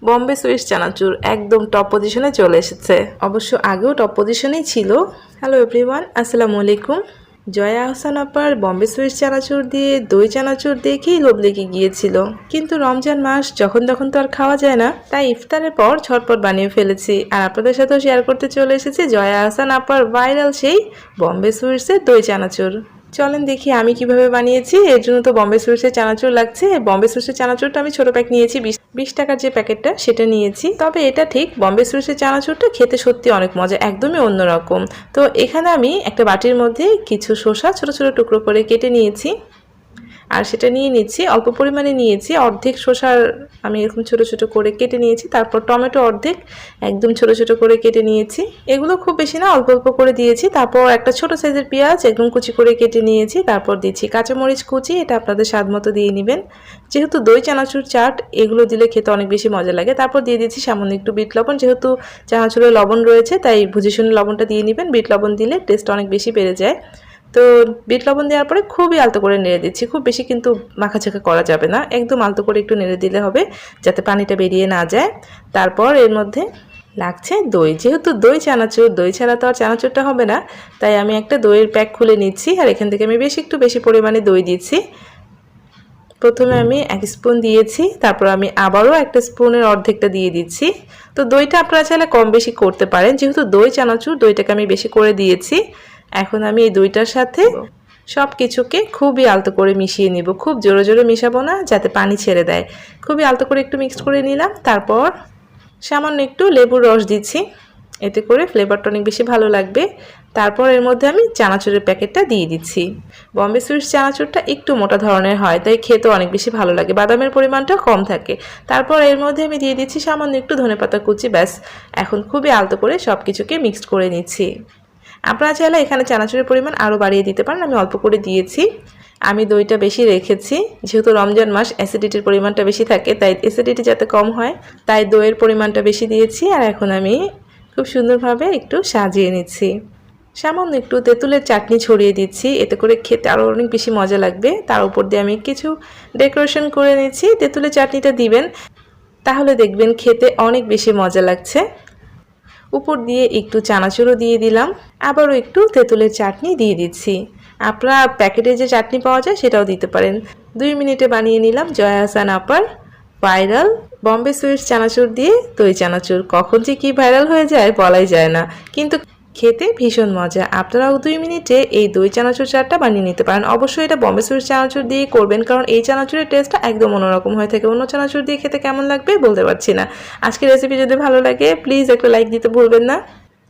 Bombay Swiss চানাচুর একদম top পজিশনে চলে এসেছে। অবশ্য আগেও টপ পজিশনেই ছিল। হ্যালো এভরিওয়ান, আসসালামু আলাইকুম। জয়া আহসান আপার বম্বে সুইস চানাচুর দিয়ে দই চানাচুর দেখেই লোভ লেগে গিয়েছিল, কিন্তু রমজান মাস যখন তখন তো আর খাওয়া যায় না, তাই ইফতারের পর ঝটপট বানিয়ে ফেলেছি আর আপনাদের সাথেও শেয়ার করতে চলে এসেছি জয়া আহসান আপার ভাইরাল সেই বম্বে সুইটসের দই চানাচুর। চলেন দেখি আমি কিভাবে বানিয়েছি। এর জন্য তো বম্বে সুইটসের চানাচুর লাগছে। বম্বে সুইটসের চানাচুরটা আমি ছোট প্যাক নিয়েছি, 20 টাকার যে প্যাকেটটা সেটা নিয়েছি। তবে এটা ঠিক, বম্বে সুইটসের চানাচুরটা খেতে সত্যি অনেক মজা, একদমই অন্যরকম। তো এখানে আমি একটা বাটির মধ্যে কিছু শসা ছোট ছোট টুকরো করে কেটে নিয়েছি, আর সেটা নিয়ে নিচ্ছি। অল্প পরিমাণে নিয়েছি, অর্ধেক শসার আমি এরকম ছোট ছোট করে কেটে নিয়েছি। তারপর টমেটো অর্ধেক একদম ছোট ছোট করে কেটে নিয়েছি। এগুলো খুব বেশি না, অল্প অল্প করে দিয়েছি। তারপর একটা ছোট সাইজের পেঁয়াজ একদম কুচি করে কেটে নিয়েছি। তারপর দিচ্ছি কাঁচামরিচ কুচি, এটা আপনাদের স্বাদ মতো দিয়ে নেবেন। যেহেতু দই চানাচুর চাট, এগুলো দিলে খেতে অনেক বেশি মজা লাগে। তারপর দিয়ে দিচ্ছি সামান্য একটু বিট লবণ, যেহেতু চানাচুরে লবণ রয়েছে তাই বুঝে শুনে লবণটা দিয়ে নেবেন। বিট লবণ দিলে টেস্ট অনেক বেশি বেড়ে যায়। তো বিট লবণ দেওয়ার পরে খুবই আলতো করে নেড়ে দিচ্ছি। খুব বেশি কিন্তু মাখাচাখা করা যাবে না, একদম আলতো করে একটু নেড়ে দিলে হবে, যাতে পানিটা বেরিয়ে না যায়। তারপর এর মধ্যে লাগছে দই। যেহেতু দই চানাচুর, দই ছাড়া তো আর চানাচুরটা হবে না, তাই আমি একটা দইয়ের প্যাক খুলে নিচ্ছি। আর এখান থেকে আমি একটু বেশি পরিমাণে দই দিচ্ছি। প্রথমে আমি 1 স্পুন দিয়েছি, তারপর আমি আবারও 1 স্পুনের অর্ধেকটা দিয়ে দিচ্ছি। তো দইটা আপনারা চাইলে কম বেশি করতে পারেন, যেহেতু দই চানাচুর দইটাকে আমি বেশি করে দিয়েছি। এখন আমি এই দইটার সাথে সব কিছুকে খুবই আলতো করে মিশিয়ে নিব। খুব জোরে জোরে মিশাবো না, যাতে পানি ছেড়ে দেয়। খুবই আলতো করে একটু মিক্সড করে নিলাম। তারপর সামান্য একটু লেবুর রস দিচ্ছি, এতে করে ফ্লেভারটা অনেক বেশি ভালো লাগবে। তারপর এর মধ্যে আমি চানাচুরের প্যাকেটটা দিয়ে দিচ্ছি। বম্বে সুইটস চানাচুরটা একটু মোটা ধরনের হয়, তাই খেতে অনেক বেশি ভালো লাগে, বাদামের পরিমাণটা কম থাকে। তারপর এর মধ্যে আমি দিয়ে দিচ্ছি সামান্য একটু ধনেপাতা কুচি। ব্যাস, এখন খুবই আলতো করে সব কিছুকে মিক্সড করে নিচ্ছি। আপনারা চাইলে এখানে চানাচুরের পরিমাণ আরও বাড়িয়ে দিতে পারেন, আমি অল্প করে দিয়েছি। আমি দইটা বেশি রেখেছি, যেহেতু রমজান মাস অ্যাসিডিটির পরিমাণটা বেশি থাকে, তাই অ্যাসিডিটি যাতে কম হয় তাই দইয়ের পরিমাণটা বেশি দিয়েছি। আর এখন আমি খুব সুন্দরভাবে একটু সাজিয়ে নিচ্ছি। সামান্য একটু তেঁতুলের চাটনি ছড়িয়ে দিচ্ছি, এতে করে খেতে আরও অনেক বেশি মজা লাগবে। তার উপর দিয়ে আমি কিছু ডেকোরেশন করে নিচ্ছি। তেঁতুলের চাটনিটা দিবেন, তাহলে দেখবেন খেতে অনেক বেশি মজা লাগছে। উপর দিয়ে একটু চানাচুরও দিয়ে দিলাম, আবারও একটু তেঁতুলের চাটনি দিয়ে দিচ্ছি। আপনারা প্যাকেটে যে চাটনি পাওয়া যায় সেটাও দিতে পারেন। 2 মিনিটে বানিয়ে নিলাম জয়া আহসান আপার ভাইরাল বম্বে সুইটস চানাচুর দিয়ে দই চানাচুর। কখন যে কি ভাইরাল হয়ে যায় বলাই যায় না, কিন্তু খেতে ভীষণ মজা। আপনারাও 2 মিনিটে এই দই চানাচুর চাটটা বানিয়ে নিতে পারেন। অবশ্যই এটা বম্বে সুইটস চানাচুর দিয়ে করবেন, কারণ এই চানাচুরের টেস্টটা একদম অন্যরকম হয়ে থাকে। অন্য চানাচুর দিয়ে খেতে কেমন লাগবে বলতে পারছি না। আজকের রেসিপি যদি ভালো লাগে প্লিজ একটা লাইক দিতে ভুলবেন না।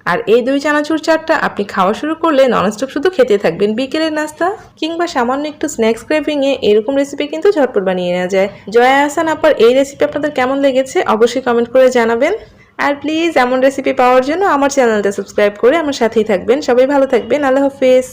আর এই দই চানাচুর চাটটা আপনি খাওয়া শুরু করলে ননস্টপ শুধু খেতে থাকবেন। বিকেলের নাস্তা কিংবা সামান্য একটু স্ন্যাক্স ক্রেভিংয়ে এরকম রেসিপি কিন্তু ঝটপট বানিয়ে নেওয়া যায়। জয়া আহসান আপার এই রেসিপি আপনাদের কেমন লেগেছে অবশ্যই কমেন্ট করে জানাবেন। আর প্লিজ এমন রেসিপি পাওয়ার জন্য আমার চ্যানেলটা সাবস্ক্রাইব করে আমার সাথেই থাকবেন। সবাই ভালো থাকবেন। আল্লাহ হাফেজ।